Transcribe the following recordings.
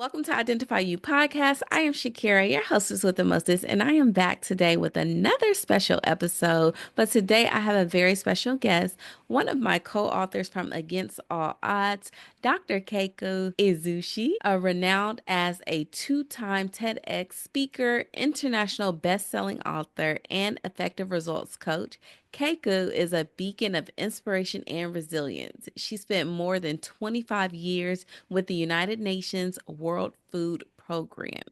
Welcome to Identify You podcast. I am SHAKERA, your hostess with the mostest, and I am back today with another special episode. But today I have a very special guest, one of my co-authors from Against All Odds, Dr. Keiko Izushi, renowned as a two-time TEDx speaker, international best-selling author, and effective results coach. Keiko is a beacon of inspiration and resilience. She spent more than 25 years with the United Nations World Food Program,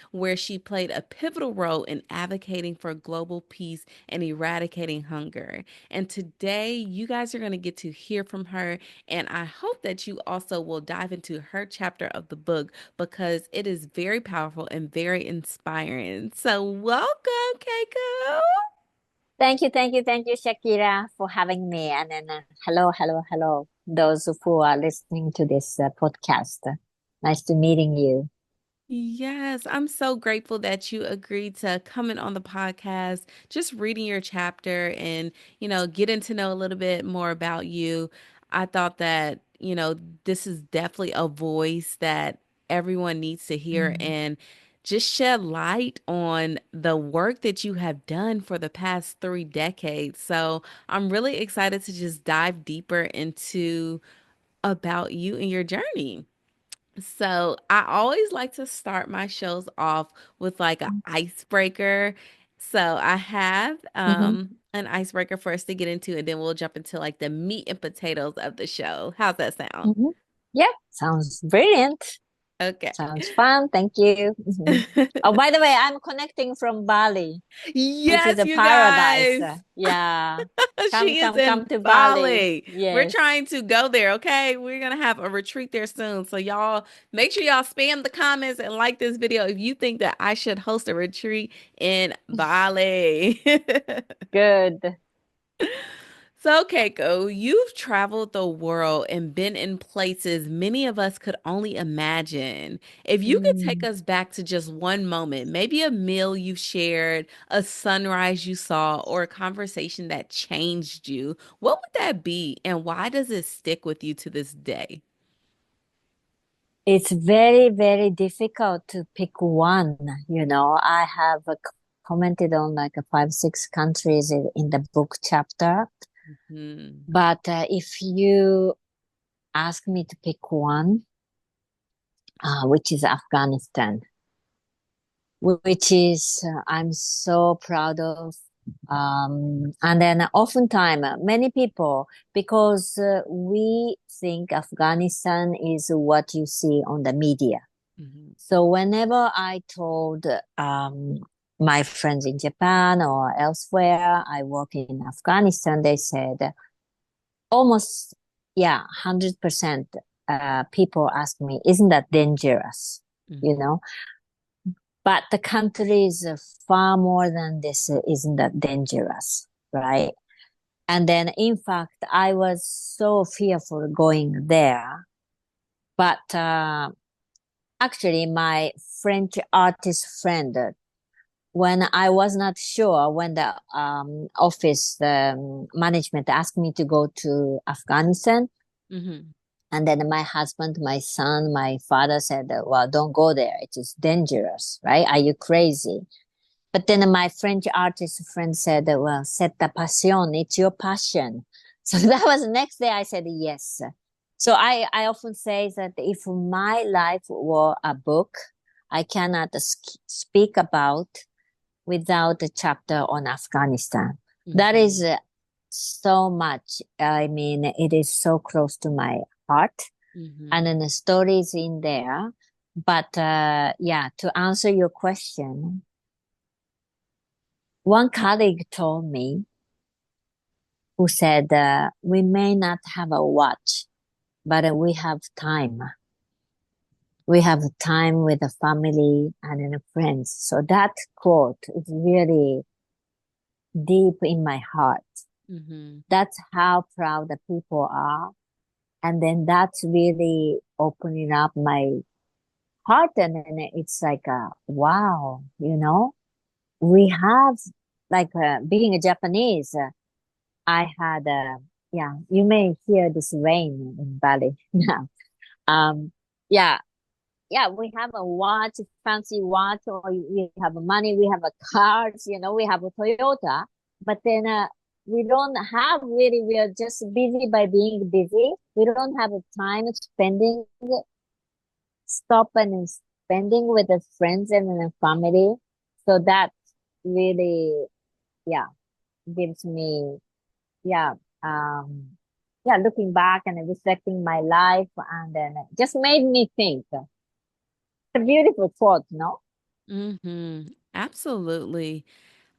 where she played a pivotal role in advocating for global peace and eradicating hunger. And today, you guys are going to get to hear from her. And I hope that you also will dive into her chapter of the book because it is very powerful and very inspiring. So, welcome, Keiko. Thank you, Shakira, for having me. And then hello, those who are listening to this podcast. Nice to meeting you. Yes, I'm so grateful that you agreed to come in on the podcast, just reading your chapter and, getting to know a little bit more about you. I thought that, this is definitely a voice that everyone needs to hear Mm. and just shed light on the work that you have done for the past 3 decades. So I'm really excited to just dive deeper into about you and your journey. So I always like to start my shows off with like an icebreaker. So I have Mm-hmm. an icebreaker for us to get into, and then we'll jump into like the meat and potatoes of the show. How's that sound? Mm-hmm. Yeah, sounds brilliant. Okay. Sounds fun. Thank you. Mhm. Oh, by the way, I'm connecting from Bali, which is Yes, a you paradise. guys. Yeah. Come, She is come, come in to Bali. Bali. We're Yes. trying to go there, okay? We're gonna have a retreat there soon. So y'all make sure y'all spam the comments and like this video if you think that I should host a retreat in Bali. Good. So, Keiko, you've traveled the world and been in places many of us could only imagine. If you could take Mm. us back to just one moment, maybe a meal you shared, a sunrise you saw, or a conversation that changed you, what would that be and why does it stick with you to this day? It's very, very difficult to pick one. I have commented on like 5, 6 countries in the book chapter. Hmm. But if you ask me to pick one, which is Afghanistan, which is I'm so proud of. And then oftentimes many people, because we think Afghanistan is what you see on the media. Hmm. So whenever I told my friends in Japan or elsewhere, I work in Afghanistan, they said almost, yeah, 100% people ask me, isn't that dangerous? You Hmm. know, but the country is far more than this, isn't that dangerous, right? And then, in fact, I was so fearful going there, but actually, my French artist friend, when I was not sure, when the office, the management asked me to go to Afghanistan, Hmm. and then my husband, my son, my father said, well, don't go there. It is dangerous, right? Are you crazy? But then my French artist friend said, well, c'est ta passion. It's your passion. So that was the next day I said, yes. So I often say that if my life were a book, I cannot speak about without a chapter on Afghanistan. That is Hmm. so much. I mean, it is so close to my heart. And Hmm. then the stories in there. But yeah, to answer your question, one colleague told me who said, we may not have a watch, but we have time. We have time with the family and then friends. So that quote is really deep in my heart. Hmm. That's how proud the people are. And then that's really opening up my heart. And then it's like, wow, we have like being a Japanese, I had yeah, you may hear this rain in Bali now. Um, yeah, yeah, we have a watch, fancy watch, or we have money, we have a cars, we have a Toyota, but then we don't have really, we are just busy by being busy. We don't have a time spending, stop and spending with the friends and the family. So that really, yeah, gives me, yeah, um, yeah, looking back and reflecting my life, and then it just made me think. It's a beautiful thought, no? Mm-hmm. Absolutely.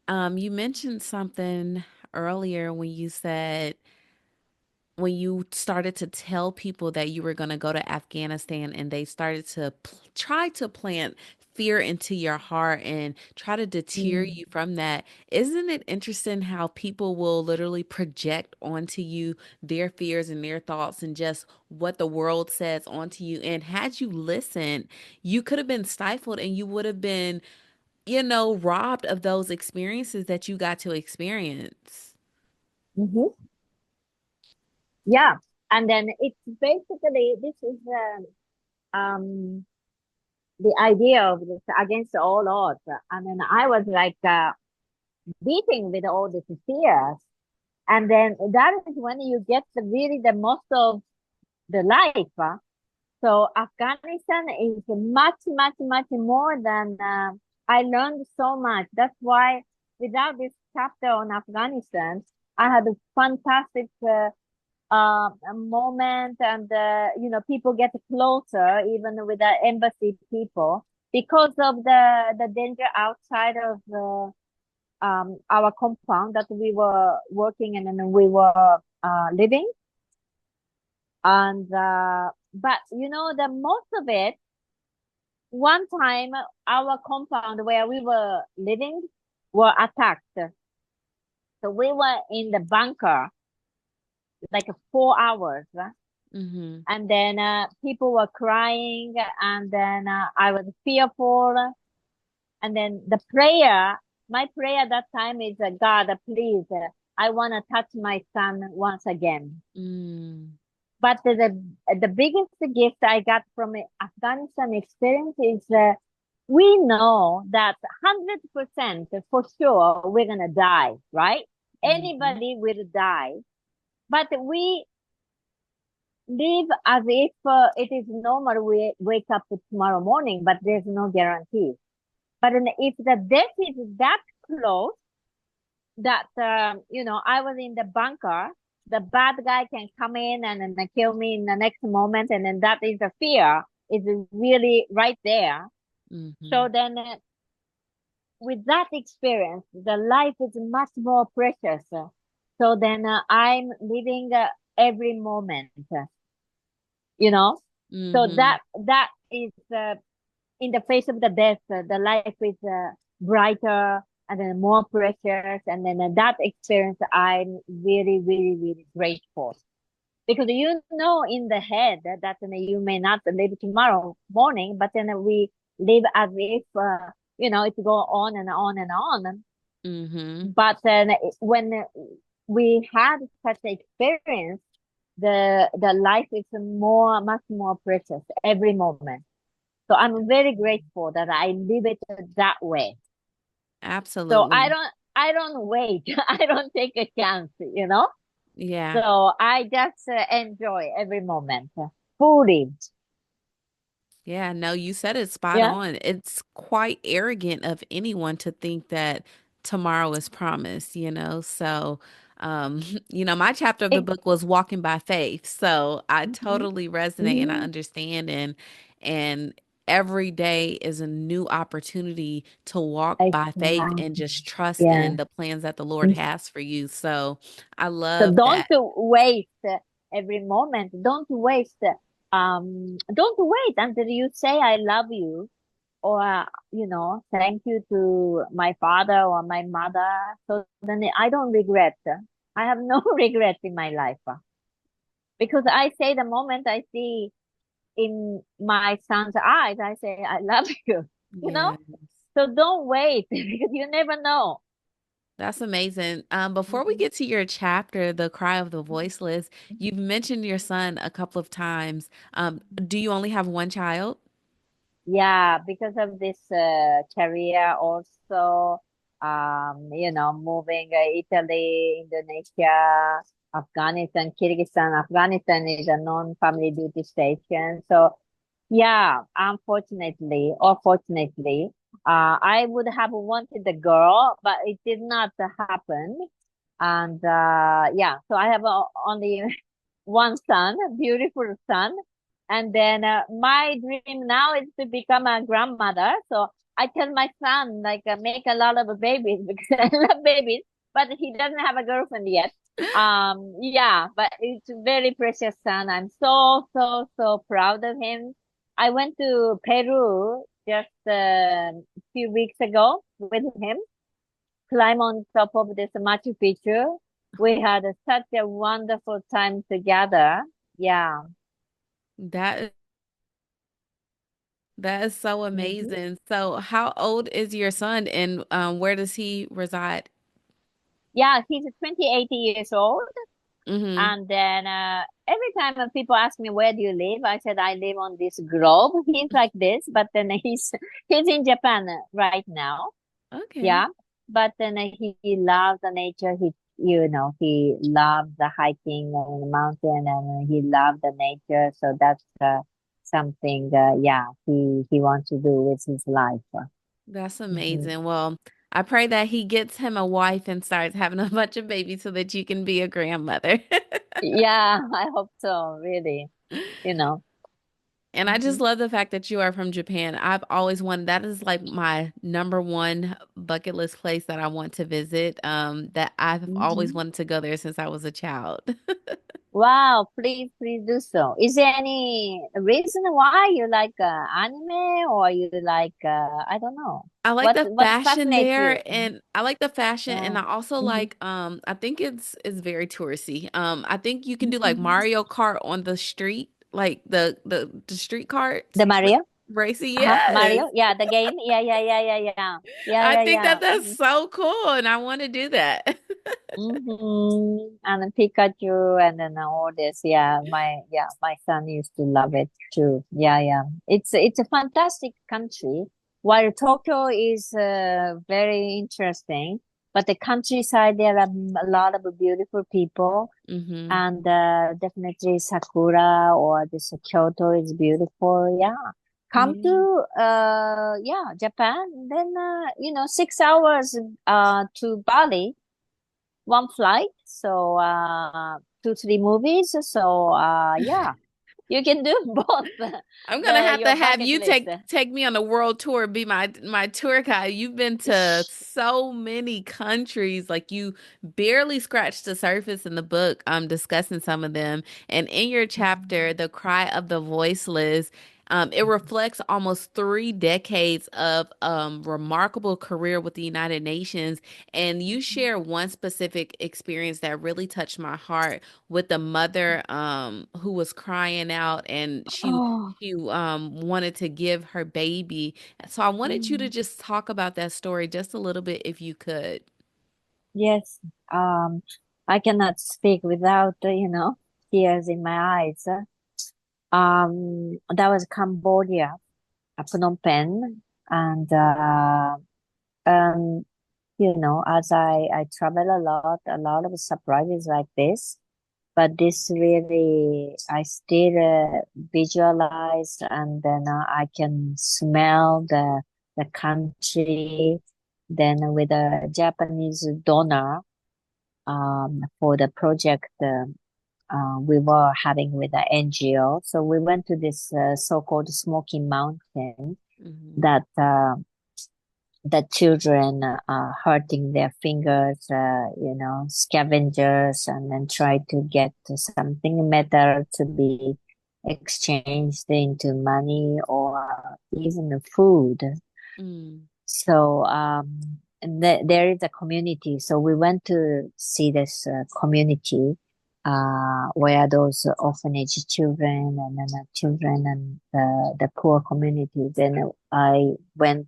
You mentioned something earlier when you said when you started to tell people that you were going to go to Afghanistan and they started to try to plant fear into your heart and try to deter Mm. you from that. Isn't it interesting how people will literally project onto you their fears and their thoughts and just what the world says onto you? And had you listened, you could have been stifled and you would have been, robbed of those experiences that you got to experience. Hmm. Yeah. And then it's basically, this is um, the idea of this against all odds. And then I was like beating with all these fears. And then that is when you get really the most of the life. So Afghanistan is much, much, much more than I learned so much. That's why without this chapter on Afghanistan, I had a fantastic moment, and people get closer even with the embassy people because of the danger outside of our compound that we were working in and we were living. And but the most of it, one time our compound where we were living were attacked. So we were in the bunker like 4 hours. Mm-hmm. And then people were crying, and then I was fearful. And then my prayer that time is, God, please, I want to touch my son once again. Mm. But the biggest gift I got from Afghanistan experience is we know that 100% for sure we're gonna die, right? Mhm. Anybody will die, but we live as if it is normal. We wake up tomorrow morning, but there's no guarantee. But then if the death is that close, that I was in the bunker, the bad guy can come in and then kill me in the next moment, and then that is the fear is really right there. So Mhm. then, with that experience, the life is much more precious. So then, I'm living every moment, you know. So Mhm. that is in the face of the death, the life is brighter and then more precious. And then that experience, I'm really, really, really grateful because in the head that you may not live tomorrow morning, but then we live as if it go on and on and on. Mhm. But then when we had such experience, the life is much more precious every moment. So I'm very grateful that I live it that way. So Absolutely. I don't wait. I don't take a chance. Yeah. So I just enjoy every moment fully. Yeah, no, you said it spot Yeah. on. It's quite arrogant of anyone to think that tomorrow is promised, you know? So, my chapter of the It, book was walking by faith. So I mhm, totally resonate and I mhm. understand and every day is a new opportunity to walk by faith and Exactly. just trust Yeah. in the plans that the Lord has for you. So I So love don't that. waste every moment. Don't wait until you say I love you, or thank you to my father or my mother. So then I don't regret. I have no regret in my life, because I say the moment I see in my son's eyes, I say I love you. You know. Yes. So don't wait because you never know. That's amazing. Before we Mhm. get to your chapter, The Cry of the Voiceless, you've mentioned your son a couple of times. Do you only have one child? Yeah, because of this career also, moving Italy, Indonesia, Afghanistan, Kyrgyzstan. Afghanistan is a non-family duty station. So yeah, unfortunately or fortunately, I would have wanted a girl, but it did not happen. And yeah, so I have only one son, a beautiful son. And then my dream now is to become a grandmother. So I tell my son, like, make a lot of babies because I love babies, but he doesn't have a girlfriend yet. Yeah, but it's a very precious son. I'm so, so, so proud of him. I went to Peru just a few weeks ago with him, climb on top of this Machu Picchu. We had such a wonderful time together. Yeah. That that is so Hmm. amazing. So, how old is your son and where does he reside? Yeah, he's 28 years old. Mm-hmm. And then every time when people ask me, where do you live? I said, I live on this globe. He's like this, but then he's in Japan right now. Okay. Yeah. But then he loves the nature. He loves the hiking on the mountain and he loves the nature. So that's something, yeah, he wants to do with his life. That's Mhm. amazing. Well, I pray that he gets him a wife and starts having a bunch of babies so that you can be a grandmother. Yeah, I hope so, really, you know. And I just Mhm. love the fact that you are from Japan. I've always wanted, that is like my number one bucket list place that I want to visit. That I've always Mhm. wanted to go there since I was a child. Wow, please, please do so. Is there any reason why you like anime or you like I don't know. I like What the what fashion fascinates you? there and I like the fashion and Yeah. I also Hmm. like I think it's very touristy. I think you can do like Hmm. Mario Kart on the street, like the street carts The Mario? racing. Uh-huh. Yes. Mario? Yeah, the game. Yeah, yeah, yeah, yeah, yeah. Yeah, I yeah, think yeah. that that's so cool and I want to do that. And then Pikachu and then all this. My son used to love it too. Yeah, yeah. It's a fantastic country. While Tokyo is very interesting, but the countryside there are a lot of beautiful people, Hmm. and definitely Sakura or this Kyoto is beautiful. Yeah. Come Yeah. to Japan, then 6 hours to Bali, one flight. So 2, 3 movies. So yeah, you can do both I'm gonna the have your to have bucket you list. take me on a world tour, be my tour guide. You've been to so many countries, like you barely scratched the surface in the book. Discussing some of them, and in your chapter, "The Cry of the Voiceless." It reflects almost 3 decades of remarkable career with the United Nations, and you share one specific experience that really touched my heart with the mother who was crying out and Oh, she wanted to give her baby. So I wanted you to mm, just talk about that story just a little bit if you could. yes. Um, I cannot speak without tears in my eyes. That was Cambodia, Phnom Penh, and um, as I travel a lot of surprises like this. But this really, I still visualize, and then I can smell the country. Then with a Japanese donor for the project we were having with the NGO. So we went to this so-called Smoky Mountain Hmm. that the children are hurting their fingers, scavengers, and then try to get something metal to be exchanged into money or even food. Mm. So, and there is a community. So we went to see this community where those orphanage children and then children and the poor communities. And I went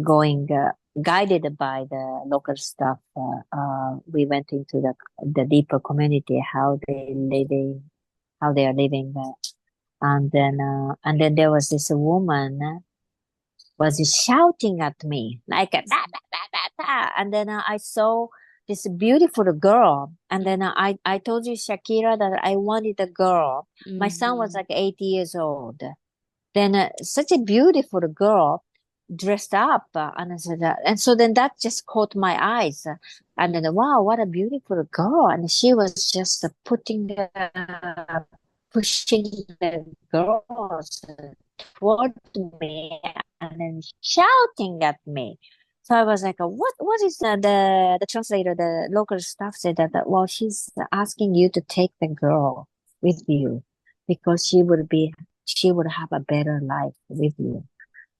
going guided by the local staff. We went into the deeper community, how they living, how they are living. And then there was this woman was shouting at me like a da, da, da, da, da. And then I saw this beautiful girl. And then I told you, Shakira, that I wanted a girl. My son was Mm-hmm. like 8 years old. Then such a beautiful girl dressed up, and I said, and so then that just caught my eyes, and then wow, what a beautiful girl! And she was just pushing the girls toward me, and then shouting at me. So I was like, what is the translator, the local staff said that, well, she's asking you to take the girl with you because she would have a better life with you.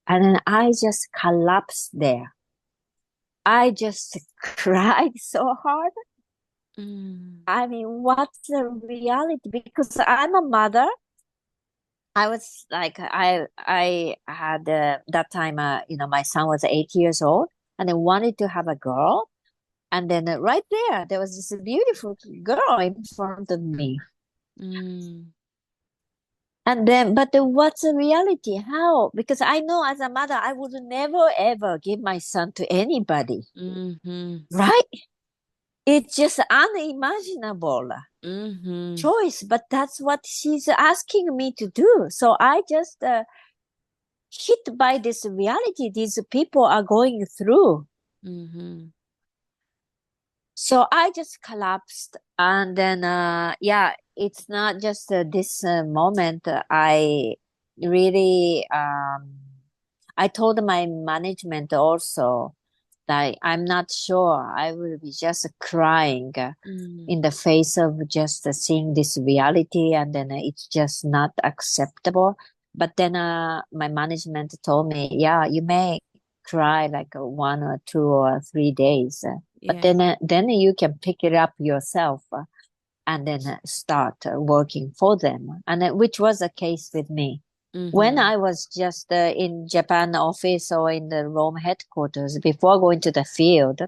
And then I just collapsed there. I just cried so hard. Mm-hmm. I mean, what's the reality? Because I'm a mother. I was like, I had that time, my son was 8 years old, and I wanted to have a girl. And then right there was this beautiful girl in front of me. And then, but what's the reality? How? Because I know as a mother, I would never ever give my son to anybody, Mm-hmm. right? It's just unimaginable Mm-hmm. choice, but that's what she's asking me to do. So I just hit by this reality these people are going through. Mm-hmm. So I just collapsed, and then yeah, it's not just this moment. I really I told my management also that I'm not sure. I will be just crying in the face of just seeing this reality, and then it's just not acceptable. But then my management told me, yeah, you may cry like 1 or 2 or 3 days, but Yeah. then you can pick it up yourself and then start working for them, and which was the case with me. When Mm-hmm. I was just in Japan office or in the Rome headquarters before going to the field,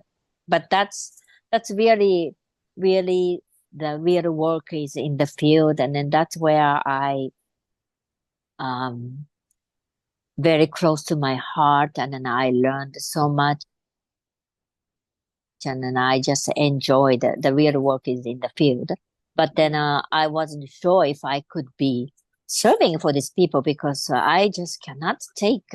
but that's really the real work is in the field, and then that's where I um very close to my heart, and then I learned so much, and then I just enjoyed the real work is in the field. But then I wasn't sure if I could be serving for these people because I just cannot take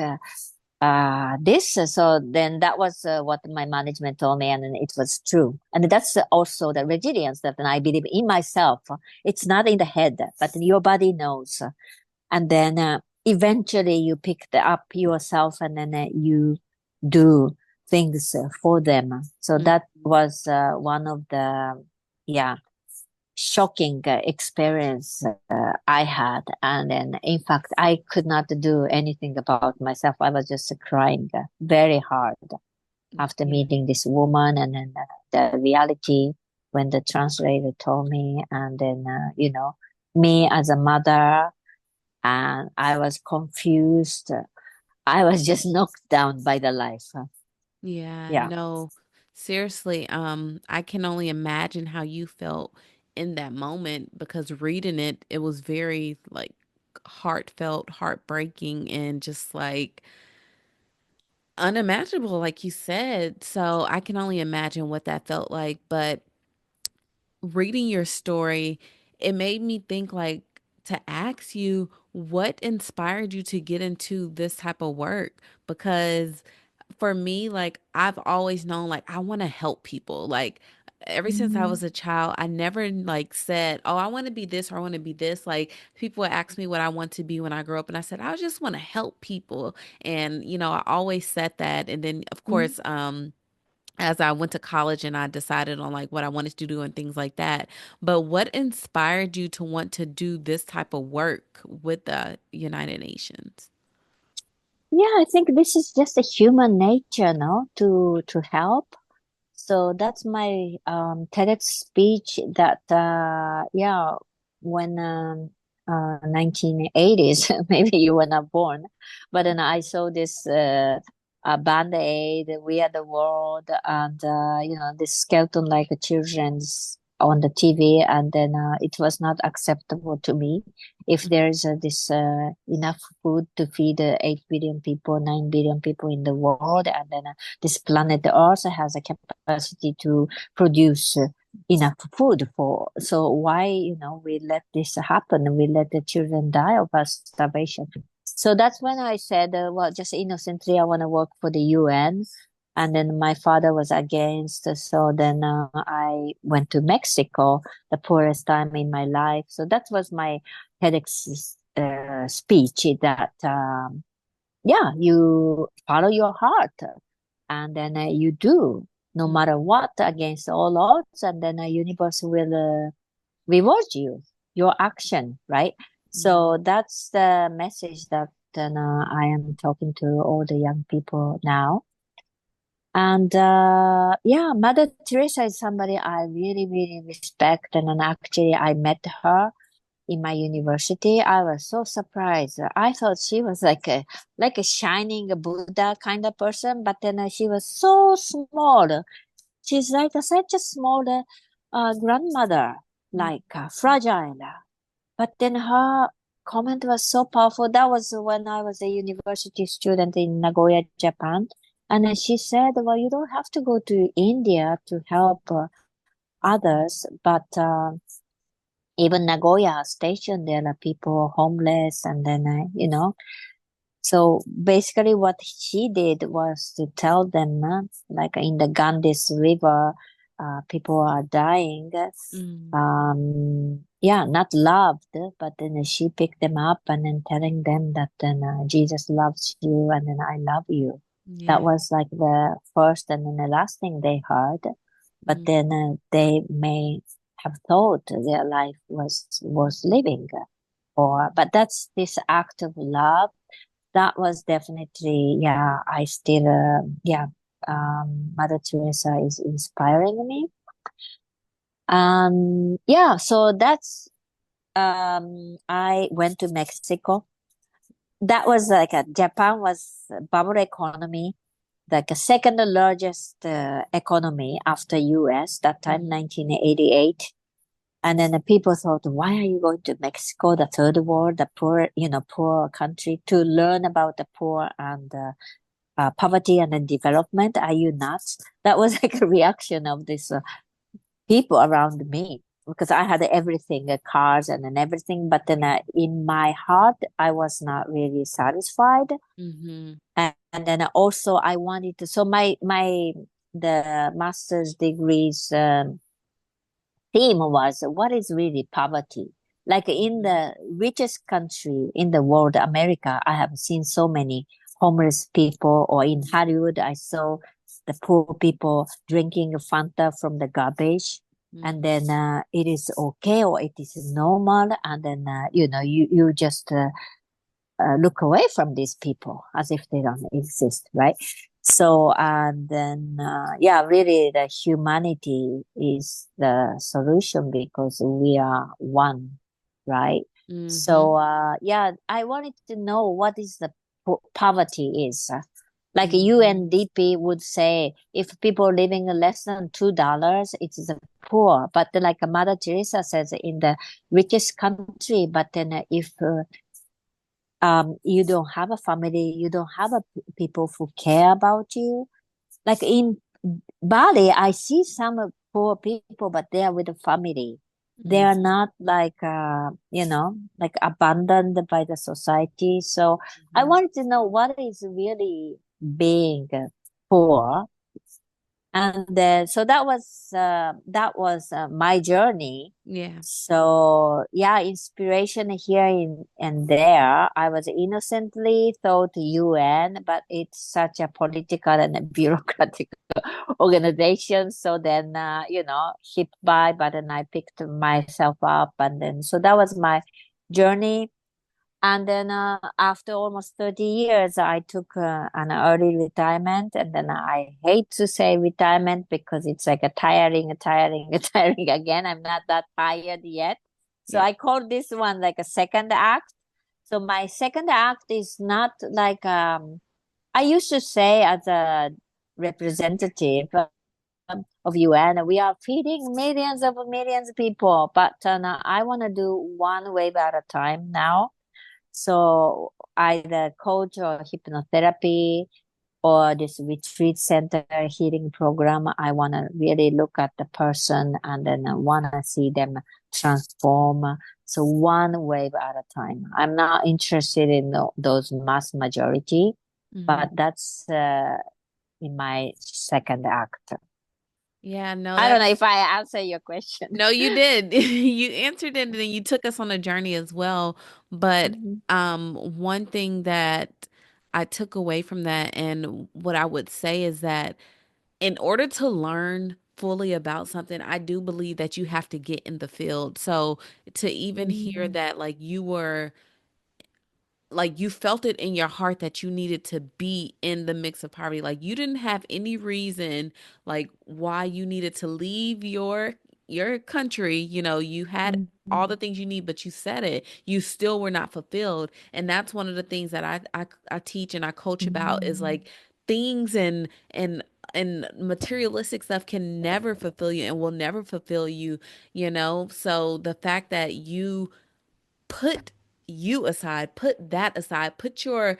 this. So then that was what my management told me, and then it was true. And that's also the resilience that I believe in myself. It's not in the head, but your body knows. And then eventually you pick up yourself, and then you do things for them. So that Mm-hmm. was one of the, yeah, shocking experience I had. And then, in fact, I could not do anything about myself. I was just crying very hard after Yeah. meeting this woman. And then the reality when the translator told me, and then, me as a mother, and I was confused. I was just knocked down by the life. Yeah, Yeah. no, seriously, I can only imagine how you felt in that moment because reading it, it was very like heartfelt, heartbreaking, and just like unimaginable, like you said. So I can only imagine what that felt like. But reading your story, it made me think like to ask you what inspired you to get into this type of work because for me, like I've always known like I want to help people. Like ever since I Mhm. was a child, I never like said, "Oh, I want to be this or I want to be this." Like people would ask me what I want to be when I grow up and I said, "I just want to help people." And I always said that. And then of Mhm. course, as I went to college and I decided on like what I wanted to do and things like that. But what inspired you to want to do this type of work with the United Nations? Yeah, I think this is just a human nature, no, to help. So that's my TEDx speech that yeah, when 1980s, maybe you were not born, but then I saw this Band-Aid, We Are the World, and this skeleton like children's. on the TV, and then it was not acceptable to me. If there's this enough food to feed 8 billion people, 9 billion people in the world, and then this planet Earth has a capacity to produce enough food for. So why, we let this happen? We let the children die of starvation. So that's when I said, well, just innocently, I want to work for the UN. And then my father was against. So then I went to Mexico, the poorest time in my life. So that was my TEDx speech that, yeah, you follow your heart, and then you do no matter what against all odds. And then the universe will reward you, your action, right? So that's the message that I am talking to all the young people now. And yeah, Mother Teresa is somebody I really, really respect. And then actually, I met her in my university. I was so surprised. I thought she was like a shining Buddha kind of person, but then she was so small. She's like such a small grandmother, like fragile. But then her comment was so powerful. That was when I was a university student in Nagoya, Japan. And then she said, well, you don't have to go to India to help others, but even Nagoya station, there are people homeless, and then, so basically what she did was to tell them, like in the Ganges River, people are dying. Yeah, not loved, but then she picked them up and then telling them that then Jesus loves you and then I love you. That was like the first and then the last thing they heard. But then they may have thought their life was worth living, but that's this act of love. That was definitely, yeah, I still, Mother Teresa is inspiring me. Yeah, so that's, I went to Mexico. That was like Japan was a bubble economy, like a second largest economy after US that time, 1988. And then the people thought, why are you going to Mexico, the third world, the poor, poor country, to learn about the poor and poverty and then development? Are you nuts? That was like a reaction of this people around me, because I had everything, cars and then everything. But then in my heart, I was not really satisfied. And then also I wanted to, so the master's degrees theme was, what is really poverty? Like in the richest country in the world, America, I have seen so many homeless people, or in Hollywood, I saw the poor people drinking Fanta from the garbage. And then it is okay, or it is normal. And then, you just look away from these people as if they don't exist, right? So, and then, yeah, really the humanity is the solution because we are one, right? So, yeah, I wanted to know what is the poverty is. Like UNDP would say, if people living less than $2, it is poor. But like Mother Teresa says, in the richest country, but then if you don't have a family, you don't have people who care about you. Like in Bali, I see some poor people, but they are with a family. They are not like, like abandoned by the society. So I wanted to know what is really being poor. And so that was my journey. Yeah. So yeah, inspiration here and there. I was innocently thought UN, but it's such a political and a bureaucratic organization. So then, hit by, but then I picked myself up, and then so that was my journey. And then after almost 30 years, I took an early retirement. And then I hate to say retirement because it's like a tiring, tiring again. I'm not that tired yet. So I call this one like a second act. So my second act is not like, I used to say as a representative, of UN. We are feeding millions of millions of people, but now I want to do one wave at a time now. So either coach or hypnotherapy or this retreat center healing program. I want to really look at the person and then want to see them transform. So one wave at a time. I'm not interested in those mass majority, Hmm. but that's in my second act. Yeah, no, I don't know that's if I answer your question. no, you did. You answered it and then you took us on a journey as well. But Mhm. one thing that I took away from that and what I would say is that in order to learn fully about something, I do believe that you have to get in the field. So to even hear Mhm. that like you were like you felt it in your heart that you needed to be in the mix of poverty. Like you didn't have any reason like why you needed to leave your country. You know, you had all the Mhm. things you need, but you said it. You still were not fulfilled. And that's one of the things that I teach and I coach about is Mhm. like things and materialistic stuff can never fulfill you and will never fulfill you, you know? So the fact that you put you aside, put that aside, put your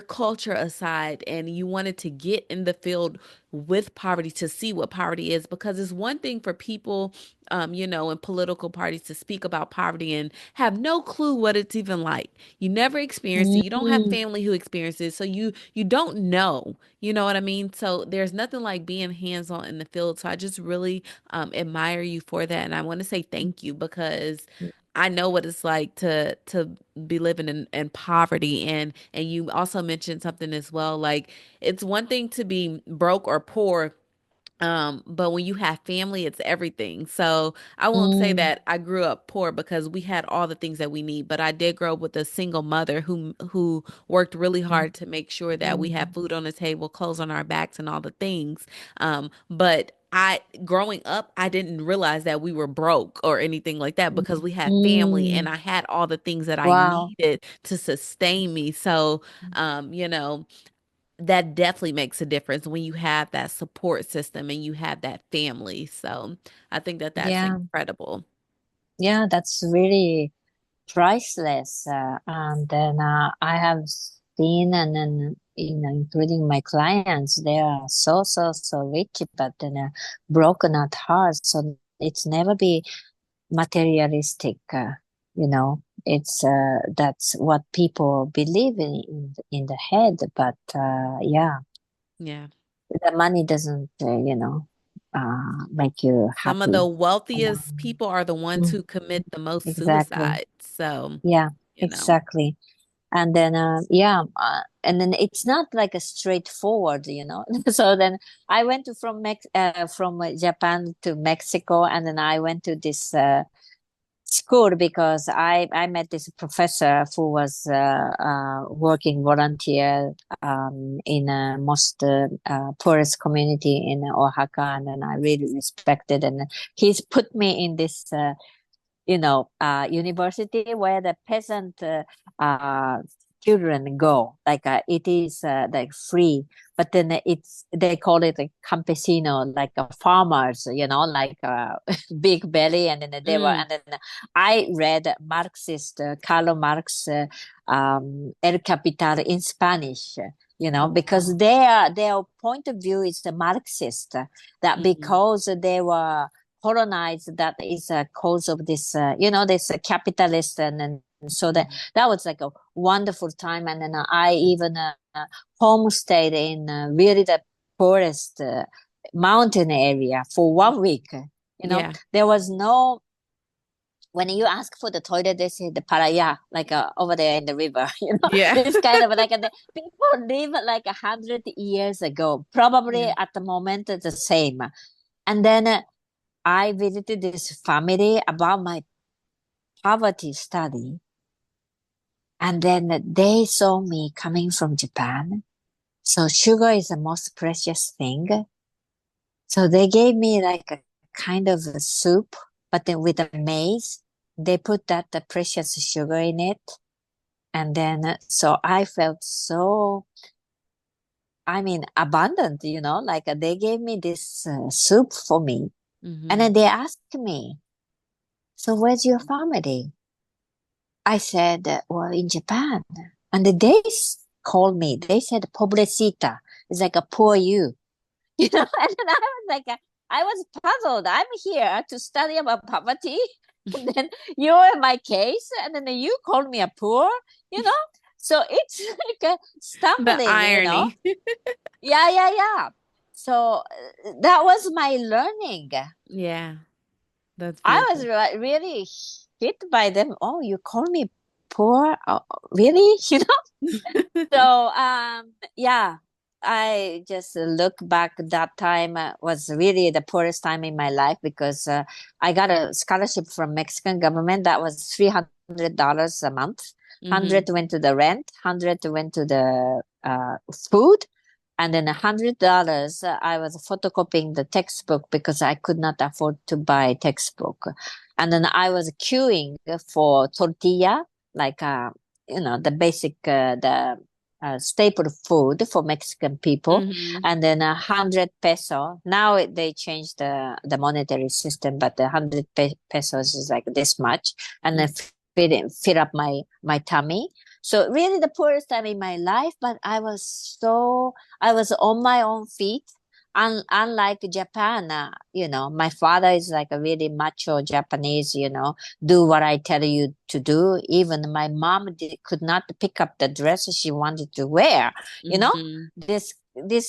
culture aside, and you wanted to get in the field with poverty to see what poverty is, because it's one thing for people you know, in political parties to speak about poverty and have no clue what it's even like. You never experienced it. You don't have Mhm. family who experiences, so you don't know. You know what I mean? So there's nothing like being hands-on in the field. So I just really admire you for that, and I want to say thank you because I know what it's like to be living in poverty, and you also mentioned something as well, like it's one thing to be broke or poor, but when you have family, it's everything. So I won't say Mhm. that I grew up poor because we had all the things that we need, but I did grow up with a single mother who worked really hard to make sure that we have Mhm. food on the table, clothes on our backs, and all the things. But I growing up, I didn't realize that we were broke or anything like that because we had family and Mhm. I had all the things that I Wow. needed to sustain me. So, you know, that definitely makes a difference when you have that support system and you have that family. So I think that that's Yeah. incredible. Yeah, that's really priceless. And then I have seen, and then including my clients, they are so rich, but then broken at heart. So it's never be materialistic. It's that's what people believe in the head. But yeah, Yeah. the money doesn't, make you Some of the happy. wealthiest Um, people are the ones mm, who commit the most exactly. suicides. So, Yeah, you know. exactly. And then, and then it's not like a straightforward. So then I went from Japan to Mexico, and then I went to this school because I met this professor who was working volunteer in a most poorest community in Oaxaca, and then I really respected, and he's put me in this university where the peasant children go. Like it is like free, but then they call it a campesino, like a farmers, like a big belly, and then Mm, and then I read Marxist Karl Marx El Capital in Spanish. Because oh, their point of view is the Marxist, that mm, because they were colonized, that is a cause of this this capitalist, and so mm, that was like a wonderful time. And then I even homestayed in really the poorest mountain area for mm. 1 week. Yeah. There was no, when you ask for the toilet, they say the paraya, like over there in the river. Yeah. This kind of like people live like 100 years ago, probably Yeah. at the moment the same. And then I visited this family about my poverty study, and then they saw me coming from Japan. So sugar is the most precious thing. So they gave me like a kind of a soup, but then with a maize. They put that the precious sugar in it. And then so I felt so I mean, abundant, like they gave me this soup for me. And then Mm-hmm. they asked me, so where's your family? I said, well, in Japan. And they called me. They said, pobrecita. It's like a poor you. And then I was like, I was puzzled. I'm here to study about poverty. And then you're in my case. And then you called me a poor, you know? So it's like a The stumbling. irony. Yeah, yeah, yeah. So that was my learning. Yeah, that's I was beautiful. really hit by them. Oh, you call me poor? Oh, really? So, yeah, I just look back. That time was really the poorest time in my life because I got a scholarship from Mexican government that was $300 a month. Mm-hmm. 100 went to the rent, 100 went to the food, and then $100 I was photocopying the textbook because I could not afford to buy textbook, and then I was queuing for tortilla, like the basic the staple food for Mexican people, Mm-hmm. and then 100 peso. Now they changed the monetary system, but the 100 pesos is like this much, and then fill up my tummy. So really the poorest time in my life, but I was on my own feet. Unlike Japan, my father is like a really macho Japanese, do what I tell you to do. Even my mom could not pick up the dress she wanted to wear. You know, Mm-hmm. this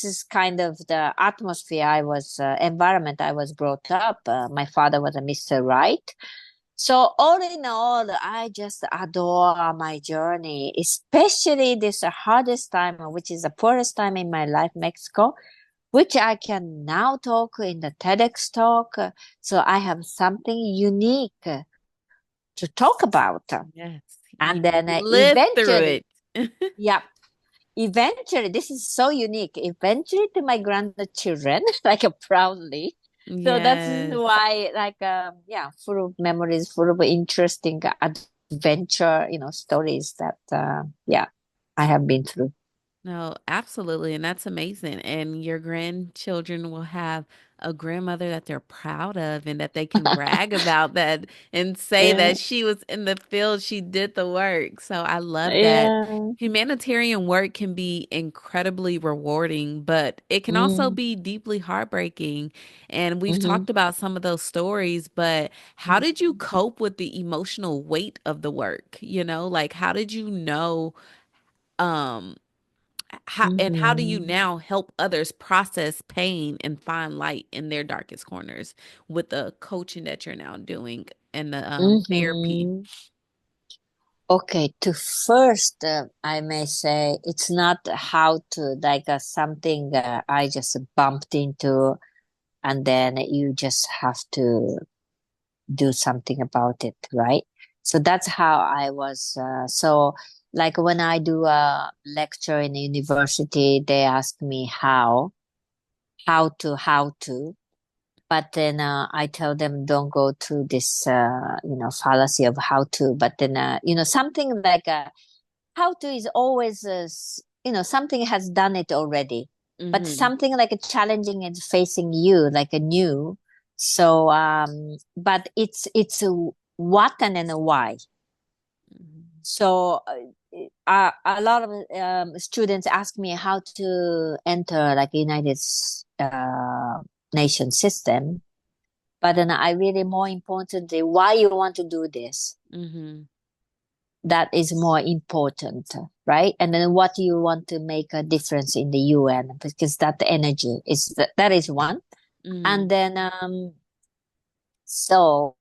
is kind of the atmosphere environment I was brought up. My father was a Mr. Right. So all in all, I just adore my journey, especially this hardest time, which is the poorest time in my life, Mexico, which I can now talk in the TEDx talk. So I have something unique to talk about. Yes, you And then lived through eventually, it. yeah, eventually, this is so unique. Eventually to my grandchildren, like proudly. So that's Yes. why, like, yeah, full of memories, full of interesting adventure, stories that, yeah, I have been through. No, absolutely. And that's amazing. And your grandchildren will have a grandmother that they're proud of and that they can brag about that and say Yeah. that she was in the field, she did the work. So I love that. Yeah. Humanitarian work can be incredibly rewarding, but it can also Mm, be deeply heartbreaking. And we've mm-hmm. talked about some of those stories, but how did you cope with the emotional weight of the work? Like how did you know? Um, how do you Mm-hmm. now help others process pain and find light in their darkest corners with the coaching that you're now doing and the therapy? Mm-hmm. Okay, to first, I may say it's not how to, like something I just bumped into, and then you just have to do something about it, right? So that's how I was. So, like when I do a lecture in a university, they ask me how to. But then I tell them don't go to this, fallacy of how to. But then, something like how to is always, something has done it already. But Mm-hmm. something like a challenging is facing you, like a new. So, but it's a what and then a why. So, a lot of students ask me how to enter like United Nation system. But then I really more importantly, why you want to do this. Mm-hmm. That is more important, right? And then what you want to make a difference in the UN, because that energy that is one. Mm-hmm. And then, so,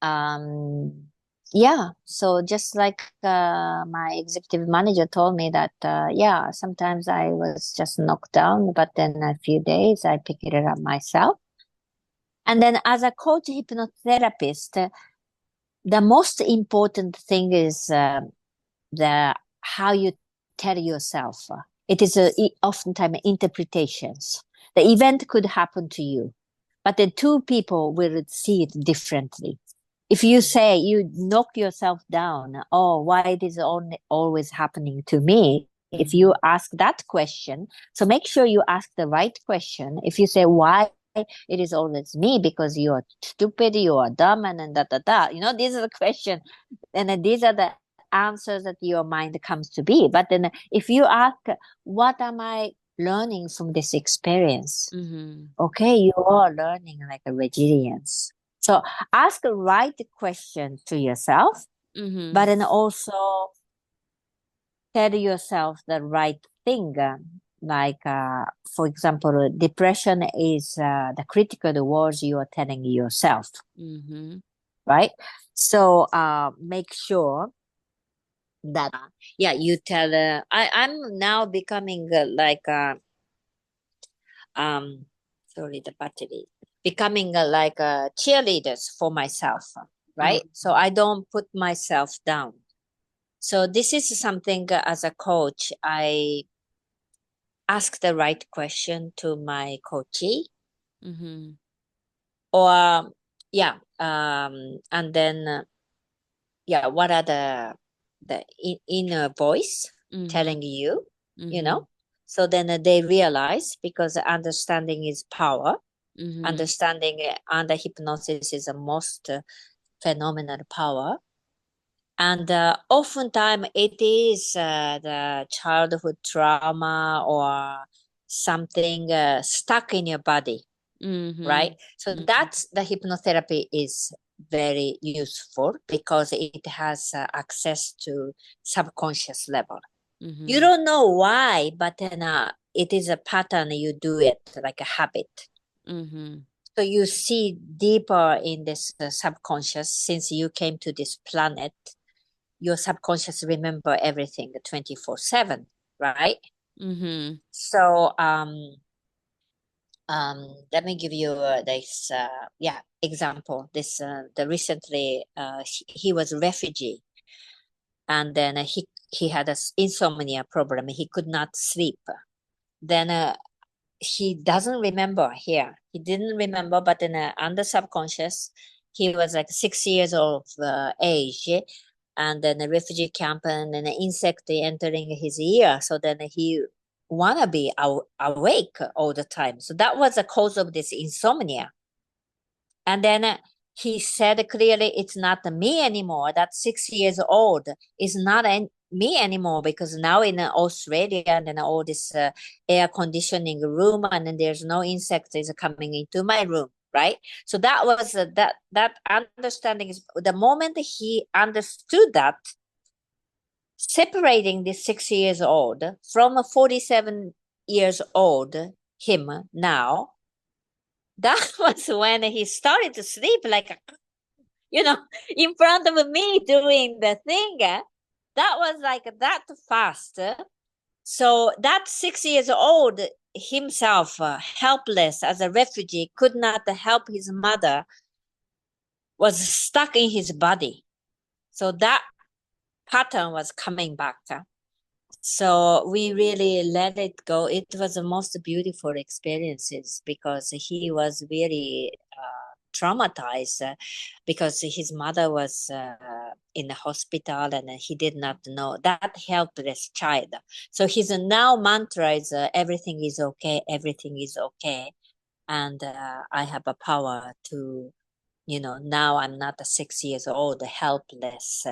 um, yeah, so just like my executive manager told me that, yeah, sometimes I was just knocked down, but then a few days I pick it up myself. And then as a coach hypnotherapist, the most important thing is the how you tell yourself. It is oftentimes interpretations. The event could happen to you, but the two people will see it differently. If you say you knock yourself down, oh, why it is always happening to me? If you Mm-hmm. ask that question, so make sure you ask the right question. If you say, why it is always me, because you are stupid, you are dumb, and then these are the questions, and then these are the answers that your mind comes to be. But then if you ask, what am I learning from this experience? Mm-hmm. Okay, you are learning like a resilience. So ask the right question to yourself, Mm-hmm. but then also tell yourself the right thing. For example, depression is the critical words you are telling yourself, Mm-hmm. right? So make sure that, you tell, I'm now becoming um, sorry, the battery, becoming cheerleaders for myself, right? So I don't put myself down. So this is something as a coach, I ask the right question to my coachee, Mm-hmm. or and then what are the inner voice Mm-hmm. telling you, you Mm-hmm. know? So then they realize, because understanding is power. Mm-hmm. Understanding under hypnosis is the most phenomenal power. And oftentimes it is the childhood trauma or something stuck in your body, right? Mm-hmm. So Mm-hmm. that's the hypnotherapy is very useful, because it has access to subconscious level. You Mm-hmm. don't know why, but then it is a pattern. You do it like a habit. Mm-hmm. So you see deeper in this subconscious. Since you came to this planet, your subconscious remember everything 24/7, right? Mm-hmm. So let me give you this example. This the recently he was a refugee, and then he had a insomnia problem. He could not sleep. Then he doesn't remember here. He didn't remember, but in under subconscious, he was like 6 years of age, and then a refugee camp, and an insect entering his ear. So then he wanna be awake all the time. So that was the cause of this insomnia. And then he said clearly, it's not me anymore. That 6 years old is not me anymore, because now in Australia, and then all this air conditioning room, and then there's no insects is coming into my room, right? So that was that understanding is the moment he understood that, separating this 6 years old from a 47 years old him now, that was when he started to sleep like in front of me doing the thing. That was like that fast. So that 6 years old himself, helpless as a refugee, could not help his mother, was stuck in his body. So that pattern was coming back. So we really let it go. It was the most beautiful experiences, because he was really traumatized, because his mother was in the hospital, and he did not know that helpless child. So his now mantra is everything is okay, everything is okay. And I have a power to, now I'm not a 6 years old helpless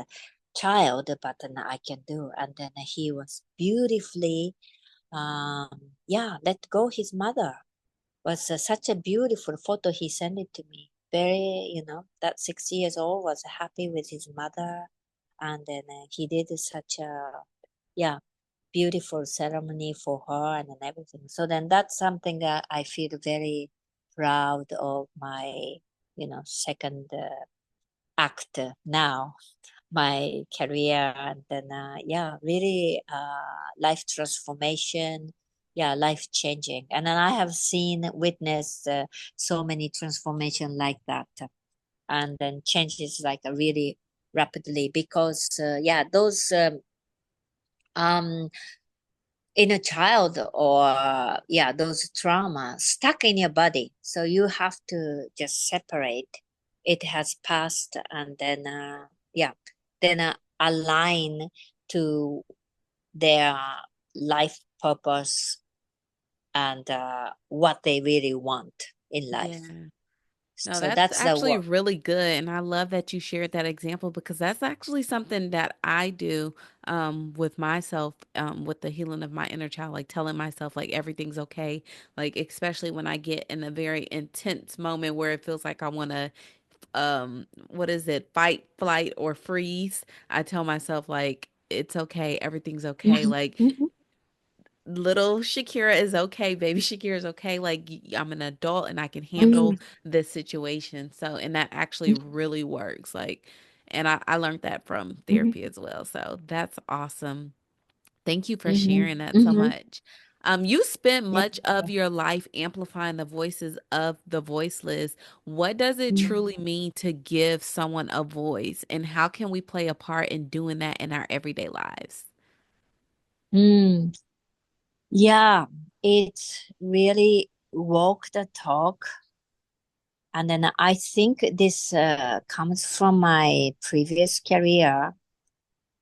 child, but I can do. And then he was beautifully, let go his mother. Was such a beautiful photo. He sent it to me. Very, that 6 years old was happy with his mother. And then he did such a, yeah, beautiful ceremony for her, and then everything. So then that's something that I feel very proud of my, second act now, my career. And then really life transformation, life changing. And then I have witnessed so many transformation like that, and then changes like really rapidly, because those um inner child, or those trauma stuck in your body, so you have to just separate. It has passed, and then align to their life purpose and what they really want in life. Yeah. No, So that's that's the actually work. really good. And I love that you shared that example because that's actually something that I do with myself, with the healing of my inner child, like telling myself like everything's okay. Like especially when I get in a very intense moment where it feels like I want to what is it, fight, flight, or freeze. I tell myself like it's okay, everything's okay. Mhm, Like mhm, little Shakira is okay. Baby Shakira is okay. Like I'm an adult and I can handle mhm, this situation. So, and that actually mhm, really works. Like, and I learned that from mhm, therapy as well. So that's awesome. Thank you for mhm, sharing that so mhm. much. You spent Yeah. much of your life amplifying the voices of the voiceless. What does it Mm. truly mean to give someone a voice, and how can we play a part in doing that in our everyday lives? Mm. Yeah, it's really walk the talk. And then I think this comes from my previous career,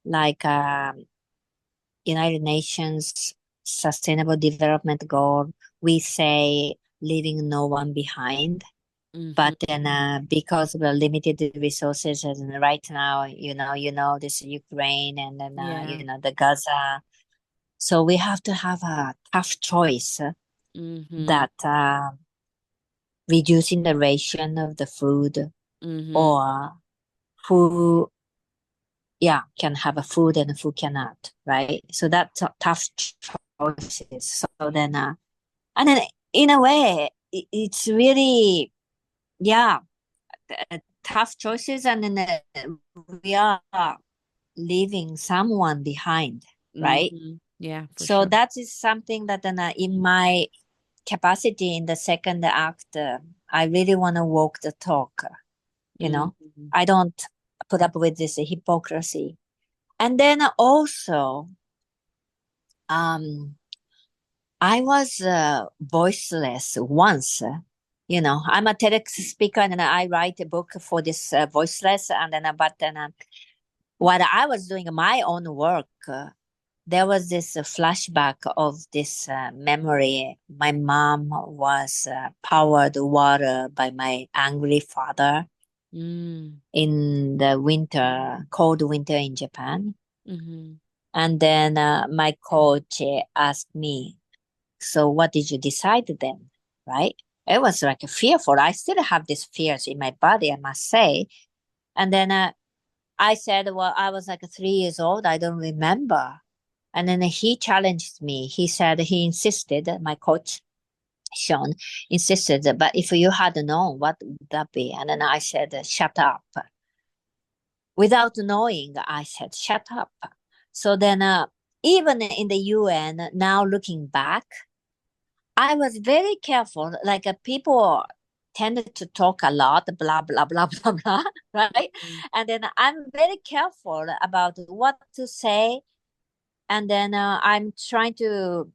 like United Nations Sustainable Development Goal. We say leaving no one behind. But Mm-hmm. then, because of the limited resources, and right now, this Ukraine and then, Yeah. the Gaza. So we have to have a tough choice Mm-hmm. that reducing the ration of the food Mm-hmm. or who, yeah, can have a food and who cannot, right? So that's a tough choices. So then, and then in a way, it's really, yeah, tough choices, and then we are leaving someone behind, right? Mhm. Yeah, for So sure. that is something that in my capacity in the second act, I really want to walk the talk, you know. Mhm. I don't put up with this hypocrisy. And then also, um, I was voiceless once. I'm a TEDx speaker, and then I write a book for this voiceless. And then, but then, while I was doing my own work, there was this flashback of this memory. My mom was powered water by my angry father Mm. in the winter, cold winter in Japan. Mhm. And then my coach asked me, "So what did you decide then?" Right? It was like fearful. I still have these fears in my body, I must say. And then I said, "Well, I was like 3 years old. I don't remember." And then he challenged me. He said, he insisted, my coach, Sean, insisted, "But if you had known, what would that be?" And then I said, "Shut up." Without knowing, I said, "Shut up." So then, even in the UN, now looking back, I was very careful. Like people tended to talk a lot, blah, blah, blah, blah, blah, right? Mhm. And then I'm very careful about what to say, and then I'm trying to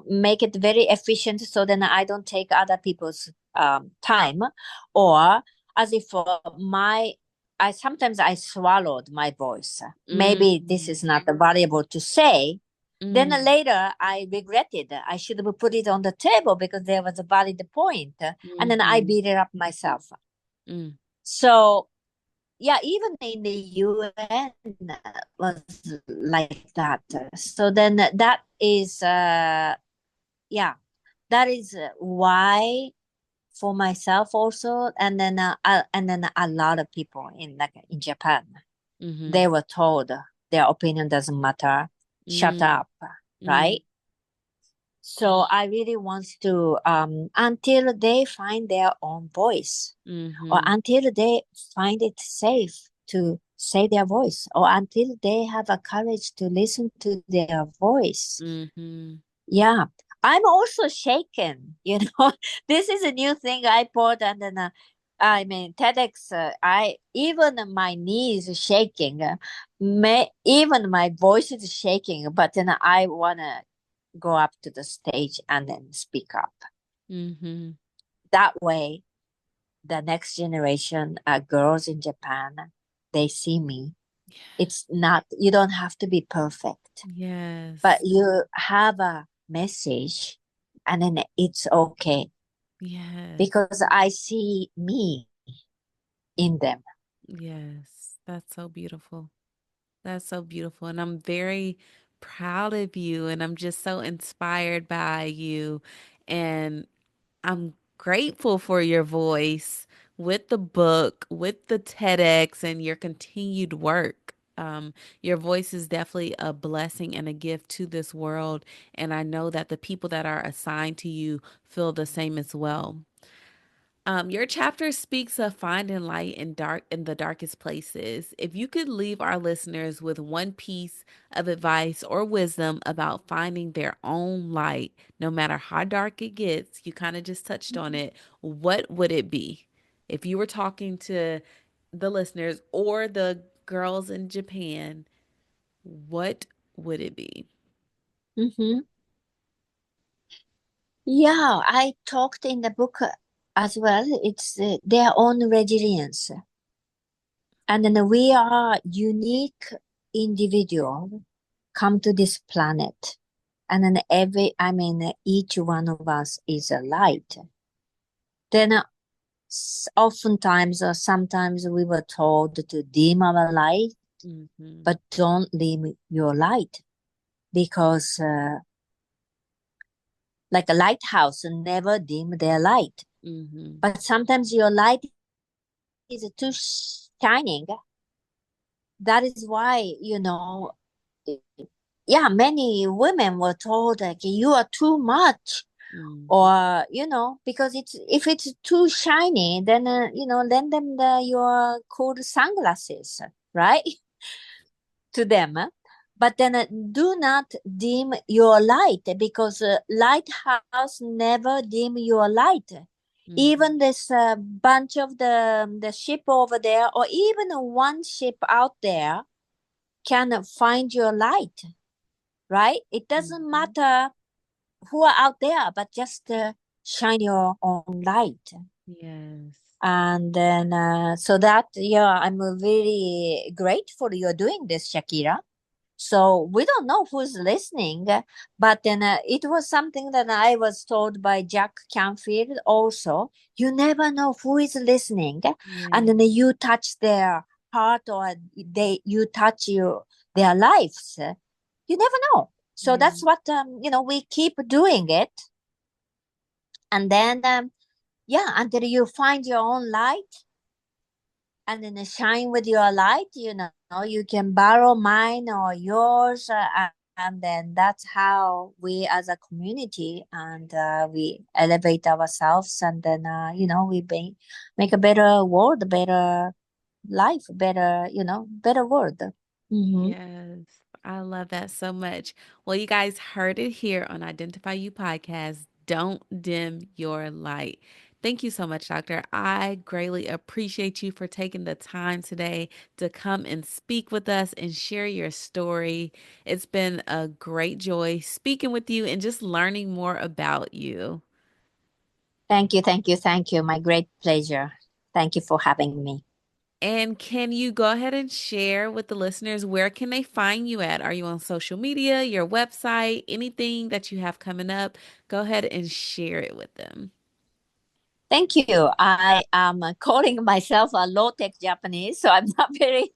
make it very efficient, so then I don't take other people's time, or as if my I sometimes I swallowed my voice. Maybe this Mhm. is not valuable to say. Then Mm. later I regretted. I should have put it on the table because there was a valid point, and then I Mhm. beat it up myself. Mm. So yeah, even in the UN was like that. So then that is, yeah, that is why for myself also, and then a lot of people in like in Japan, Mhm. they were told their opinion doesn't matter, shut Mm. up, right? Mm. So I really want to until they find their own voice, or Mhm. until they find it safe to say their voice, or until they have a courage to listen to their voice. Mhm. Yeah, I'm also shaken. This is a new thing I bought, and then I mean TEDx. I even my knees is shaking. Even my voice is shaking. But then I wanna go up to the stage and then speak up. Mhm. That way, the next generation girls in Japan, they see me. It's not, you don't have to be perfect, but Yes. you have a message and then it's okay Yes. because I see me in them. Yes. That's so beautiful. That's so beautiful. And I'm very proud of you. And I'm just so inspired by you. And I'm grateful for your voice with the book, with the TEDx, and your continued work. Your voice is definitely a blessing and a gift to this world. And I know that the people that are assigned to you feel the same as well. Your chapter speaks of finding light in the darkest places. If you could leave our listeners with one piece of advice or wisdom about finding their own light, no matter how dark it gets, you kind of just touched on it. What would it be? If you were talking to the listeners or the girls in Japan, what would it be? Mm-hmm. Yeah, I talked in the book as well. It's their own resilience. And then we are unique individual come to this planet. And then each one of us is a light. Then oftentimes or sometimes we were told to dim our light, Mm-hmm. but don't dim your light because like a lighthouse never dim their light. Mm-hmm. But sometimes your light is too shining. That is why, yeah, many women were told like you are too much, Mm-hmm. or because it's if it's too shiny, then lend them your cool sunglasses, right? To them. But then do not dim your light because lighthouse never dim your light. Mm-hmm. Even this bunch of the ship over there, or even one ship out there, can find your light, right? It doesn't Mm-hmm. matter who are out there, but just shine your own light. Yes. And then, so that, yeah, I'm very grateful you're doing this, Shakira. So we don't know who's listening, but then it was something that I was told by Jack Canfield also. You never know who is listening, and Yeah. then you touch their heart or you touch their lives. You never know. So Yeah. that's what we keep doing it, and then yeah, until you find your own light and then shine with your light, you can borrow mine or yours, and then that's how we as a community and we elevate ourselves, and then make a better world, a better life, better better world. Mm-hmm. Yes, I love that so much. Well, you guys heard it here on Identify You podcast. Don't dim your light. Thank you so much, Doctor. I greatly appreciate you for taking the time today to come and speak with us and share your story. It's been a great joy speaking with you and just learning more about you. Thank you, thank you, thank you. My great pleasure. Thank you for having me. And can you go ahead and share with the listeners where can they find you at? Are you on social media, your website, anything that you have coming up? Go ahead and share it with them. Thank you. I am calling myself a low-tech Japanese, so I'm not very,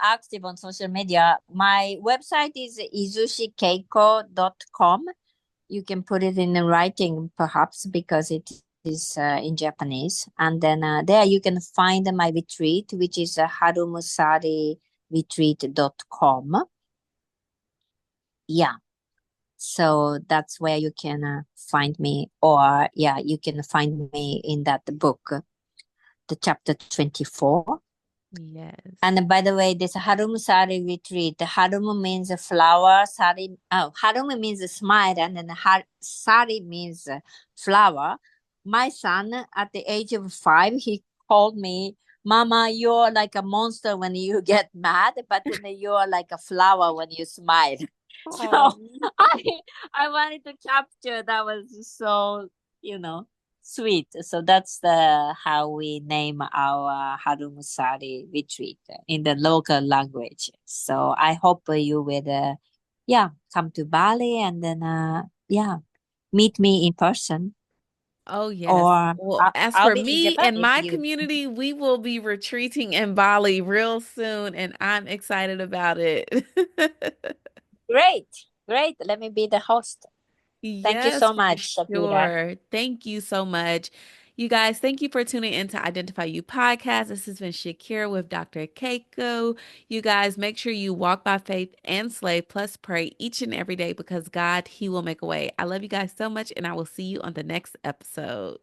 active on social media. My website is izushikeiko.com. You can put it in writing, perhaps, because it is in Japanese. And then there you can find my retreat, which is harumsariretreat.com. Yeah. So that's where you can find me, or yeah, you can find me in that book, the chapter 24. Yes. And by the way, this Harum Sari Retreat, Harum means a flower, Sari, Harum means a smile, and then Sari means flower. My son, at the age of 5, he called me, Mama, you're like a monster when you get mad, but then you're like a flower when you smile. So Oh, I I wanted to capture that was so, you know. Sweet. So that's the how we name our Harum Sari retreat in the local language. So I hope you will, yeah, come to Bali and then, yeah, meet me in person. Oh, yes. Or Well, as I'll for be in me Japan and if my you. community, we will be retreating in Bali real soon, and I'm excited about it. Great, great. Let me be the host. Thank you Yes, so for much, Shakira. sure. Thank you so much. You guys, thank you for tuning in to Identify You podcast. This has been Shakira with Dr. Keiko. You guys, make sure you walk by faith and slay, plus pray each and every day because God, He will make a way. I love you guys so much, and I will see you on the next episode.